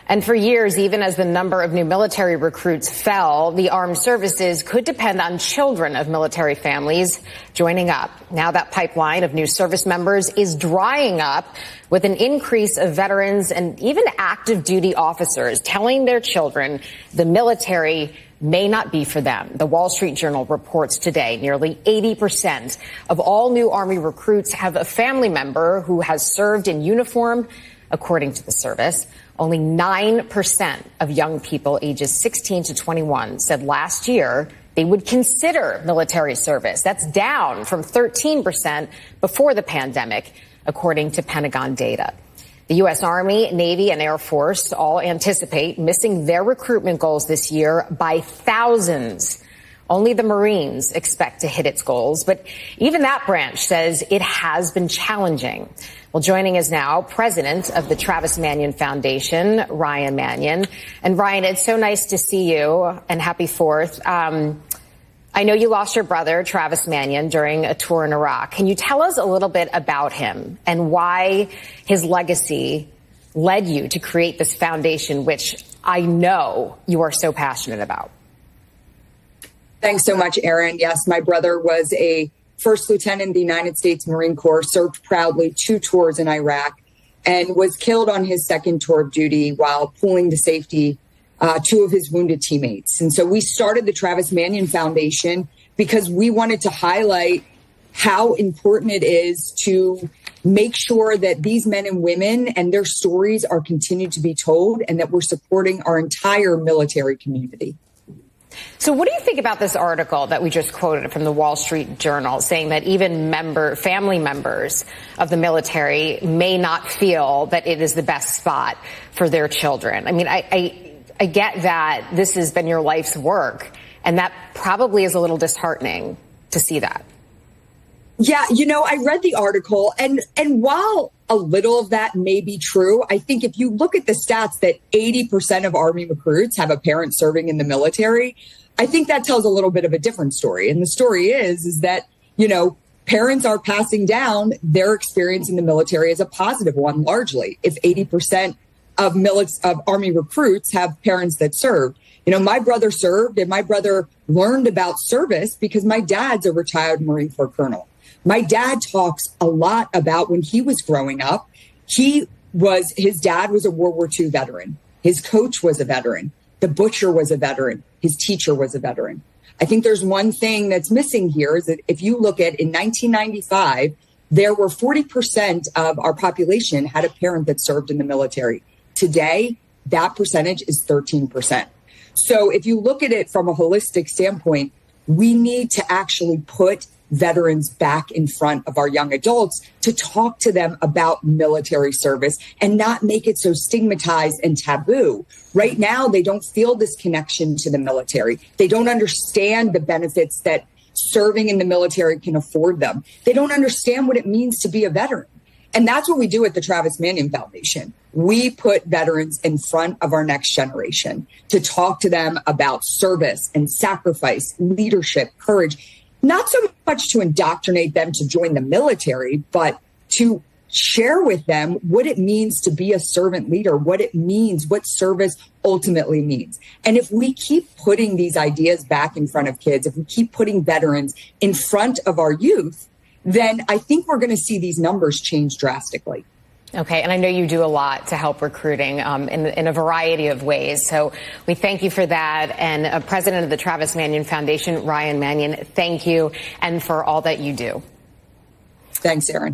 And for years, even as the number of new military recruits fell, the armed services could depend on children of military families joining up. Now that pipeline of new service members is drying up, with an increase of veterans and even active duty officers telling their children the military may not be for them. The Wall Street Journal reports today nearly 80% of all new Army recruits have a family member who has served in uniform. According to the service, only 9% of young people ages 16 to 21 said last year they would consider military service. That's down from 13% before the pandemic, according to Pentagon data. The U.S. Army, Navy, and Air Force all anticipate missing their recruitment goals this year by thousands. Only the Marines expect to hit its goals, but even that branch says it has been challenging. Well, joining us now, president of the Travis Manion Foundation, Ryan Manion. And Ryan, it's so nice to see you, and happy 4th. I know you lost your brother, Travis Manion, during a tour in Iraq. Can you tell us a little bit about him and why his legacy led you to create this foundation, which I know you are so passionate about? Thanks so much, Erin. Yes, my brother was a first lieutenant in the United States Marine Corps, served proudly 2 tours in Iraq, and was killed on his 2nd tour of duty while pulling to safety 2 of his wounded teammates. And so we started the Travis Manion Foundation because we wanted to highlight how important it is to make sure that these men and women and their stories are continued to be told, and that we're supporting our entire military community. So what do you think about this article that we just quoted from the Wall Street Journal saying that even family members of the military may not feel that it is the best spot for their children? I mean, I get that this has been your life's work, and that probably is a little disheartening to see that. Yeah, I read the article, and while a little of that may be true, I think if you look at the stats that 80% of Army recruits have a parent serving in the military, I think that tells a little bit of a different story. And the story is that, parents are passing down their experience in the military as a positive one, largely. If 80% of Army recruits have parents that served. My brother served, and my brother learned about service because my dad's a retired Marine Corps colonel. My dad talks a lot about when he was growing up, his dad was a World War II veteran. His coach was a veteran. The butcher was a veteran. His teacher was a veteran. I think there's one thing that's missing here is that if you look at in 1995, there were 40% of our population had a parent that served in the military. Today, that percentage is 13%. So if you look at it from a holistic standpoint, we need to actually put veterans back in front of our young adults to talk to them about military service and not make it so stigmatized and taboo. Right now, they don't feel this connection to the military. They don't understand the benefits that serving in the military can afford them. They don't understand what it means to be a veteran. And that's what we do at the Travis Manion Foundation. We put veterans in front of our next generation to talk to them about service and sacrifice, leadership, courage. Not so much to indoctrinate them to join the military, but to share with them what it means to be a servant leader, what it means, what service ultimately means. And if we keep putting these ideas back in front of kids, if we keep putting veterans in front of our youth, then I think we're going to see these numbers change drastically. Okay, and I know you do a lot to help recruiting in a variety of ways. So we thank you for that. And President of the Travis Manion Foundation, Ryan Manion, thank you, and for all that you do. Thanks, Erin.